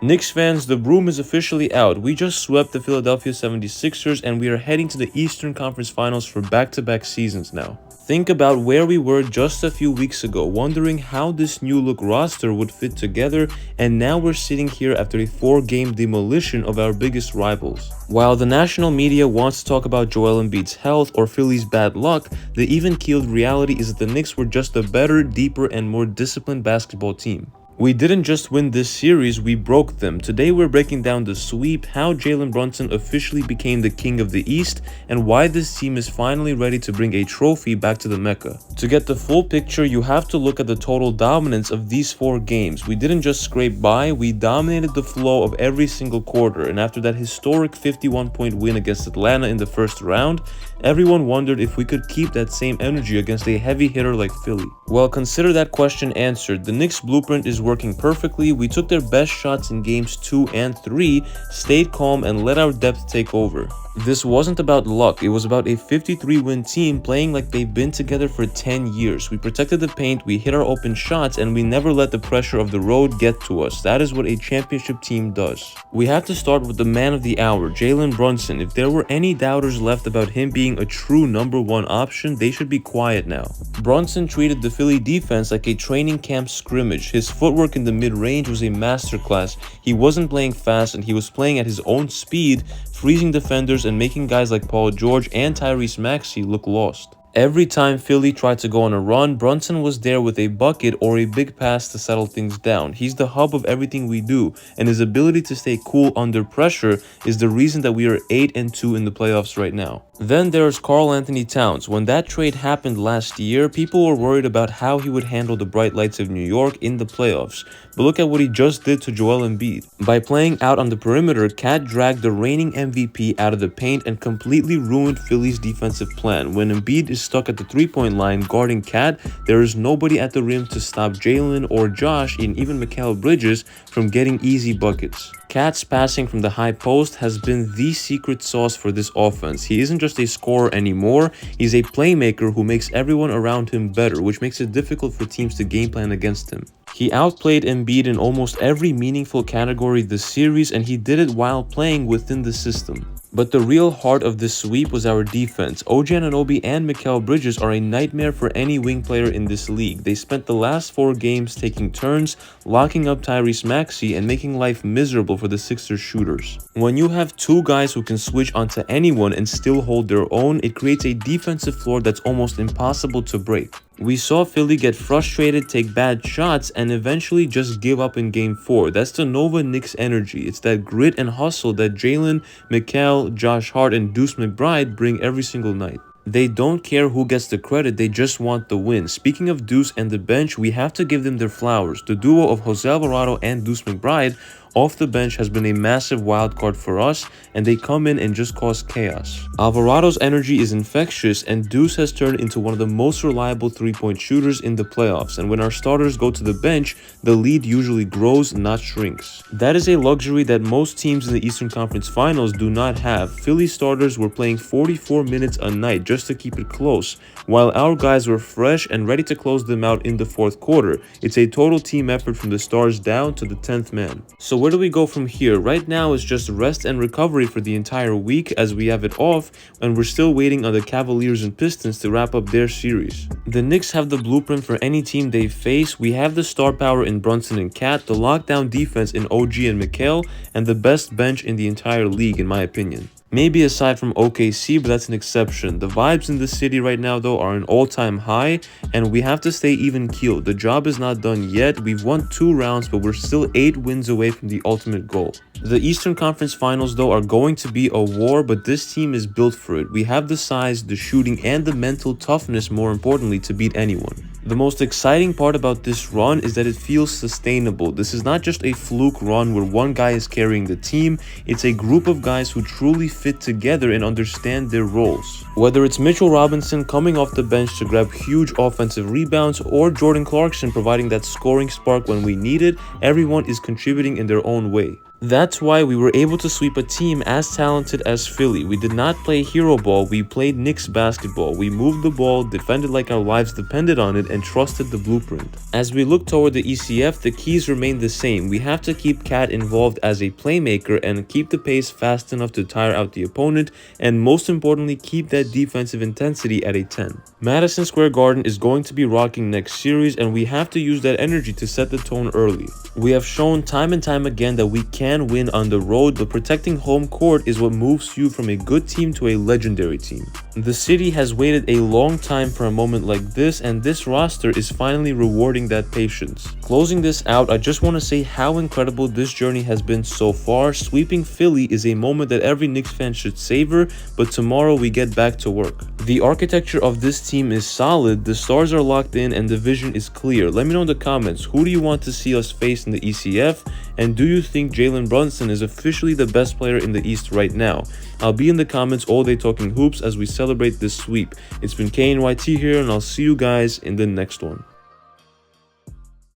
Knicks fans, the broom is officially out. We just swept the Philadelphia 76ers and we are heading to the Eastern Conference Finals for back-to-back seasons now. Think about where we were just a few weeks ago, wondering how this new look roster would fit together, and now we're sitting here after a 4-game demolition of our biggest rivals. While the national media wants to talk about Joel Embiid's health or Philly's bad luck, the even-keeled reality is that the Knicks were just a better, deeper, and more disciplined basketball team. We didn't just win this series, we broke them. Today we're breaking down the sweep, how Jalen Brunson officially became the king of the East, and why this team is finally ready to bring a trophy back to the Mecca. To get the full picture, you have to look at the total dominance of these 4 games. We didn't just scrape by, we dominated the flow of every single quarter, and after that historic 51-point win against Atlanta in the first round, everyone wondered if we could keep that same energy against a heavy hitter like Philly. Well, consider that question answered. The Knicks blueprint is working perfectly. We took their best shots in games 2 and 3, stayed calm, and let our depth take over. This wasn't about luck, it was about a 53-win team playing like they've been together for 10 years. We protected the paint, we hit our open shots, and we never let the pressure of the road get to us. That is what a championship team does. We have to start with the man of the hour, Jalen Brunson. If there were any doubters left about him being a true #1 option, they should be quiet now. Brunson treated the Philly defense like a training camp scrimmage. His footwork in the mid-range was a masterclass. He wasn't playing fast and he was playing at his own speed, freezing defenders and making guys like Paul George and Tyrese Maxey look lost. Every time Philly tried to go on a run, Brunson was there with a bucket or a big pass to settle things down. He's the hub of everything we do, and his ability to stay cool under pressure is the reason that we are 8-2 in the playoffs right now. Then there's Karl-Anthony Towns. When that trade happened last year, people were worried about how he would handle the bright lights of New York in the playoffs. But look at what he just did to Joel Embiid. By playing out on the perimeter, KAT dragged the reigning MVP out of the paint and completely ruined Philly's defensive plan. When Embiid is stuck at the 3-point line guarding KAT, there is nobody at the rim to stop Jalen or Josh and even Mikal Bridges from getting easy buckets. KAT's passing from the high post has been the secret sauce for this offense. He isn't just a scorer anymore, he's a playmaker who makes everyone around him better, which makes it difficult for teams to game plan against him. He outplayed Embiid in almost every meaningful category this series, and he did it while playing within the system. But the real heart of this sweep was our defense. OG Anunoby and Mikal Bridges are a nightmare for any wing player in this league. They spent the last 4 games taking turns, locking up Tyrese Maxey, and making life miserable for the Sixers shooters. When you have 2 guys who can switch onto anyone and still hold their own, it creates a defensive floor that's almost impossible to break. We saw Philly get frustrated, take bad shots, and eventually just give up in Game 4. That's the Nova Knicks energy. It's that grit and hustle that Jalen, Mikal, Josh Hart, and Deuce McBride bring every single night. They don't care who gets the credit, they just want the win. Speaking of Deuce and the bench, we have to give them their flowers. The duo of Jose Alvarado and Deuce McBride off the bench has been a massive wildcard for us, and they come in and just cause chaos. Alvarado's energy is infectious, and Deuce has turned into one of the most reliable 3-point shooters in the playoffs, and when our starters go to the bench, the lead usually grows, not shrinks. That is a luxury that most teams in the Eastern Conference Finals do not have. Philly starters were playing 44 minutes a night just to keep it close, while our guys were fresh and ready to close them out in the 4th quarter. It's a total team effort from the stars down to the 10th man. So where do we go from here? Right now it's just rest and recovery for the entire week as we have it off, and we're still waiting on the Cavaliers and Pistons to wrap up their series. The Knicks have the blueprint for any team they face. We have the star power in Brunson and KAT, the lockdown defense in OG and Mikal, and the best bench in the entire league in my opinion. Maybe aside from OKC, but that's an exception. The vibes in the city right now though are an all-time high, and we have to stay even-keeled. The job is not done yet. We've won 2 rounds, but we're still 8 wins away from the ultimate goal. The Eastern Conference Finals though are going to be a war, but this team is built for it. We have the size, the shooting, and the mental toughness, more importantly, to beat anyone. The most exciting part about this run is that it feels sustainable. This is not just a fluke run where one guy is carrying the team. It's a group of guys who truly fit together and understand their roles. Whether it's Mitchell Robinson coming off the bench to grab huge offensive rebounds or Jordan Clarkson providing that scoring spark when we need it, everyone is contributing in their own way. That's why we were able to sweep a team as talented as Philly. We did not play hero ball, we played Knicks basketball. We moved the ball, defended like our lives depended on it, and trusted the blueprint. As we look toward the ECF, the keys remain the same. We have to keep KAT involved as a playmaker and keep the pace fast enough to tire out the opponent, and most importantly, keep that defensive intensity at a 10. Madison Square Garden is going to be rocking next series, and we have to use that energy to set the tone early. We have shown time and time again that we can win on the road, but protecting home court is what moves you from a good team to a legendary team. The city has waited a long time for a moment like this, and this roster is finally rewarding that patience. Closing this out, I just want to say how incredible this journey has been so far. Sweeping Philly is a moment that every Knicks fan should savor, but tomorrow we get back to work. The architecture of this team is solid, the stars are locked in, and the vision is clear. Let me know in the comments, who do you want to see us face in the ECF, and do you think Jalen Brunson is officially the best player in the East right now? I'll be in the comments all day talking hoops as we celebrate this sweep. It's been KNYT here, and I'll see you guys in the next one.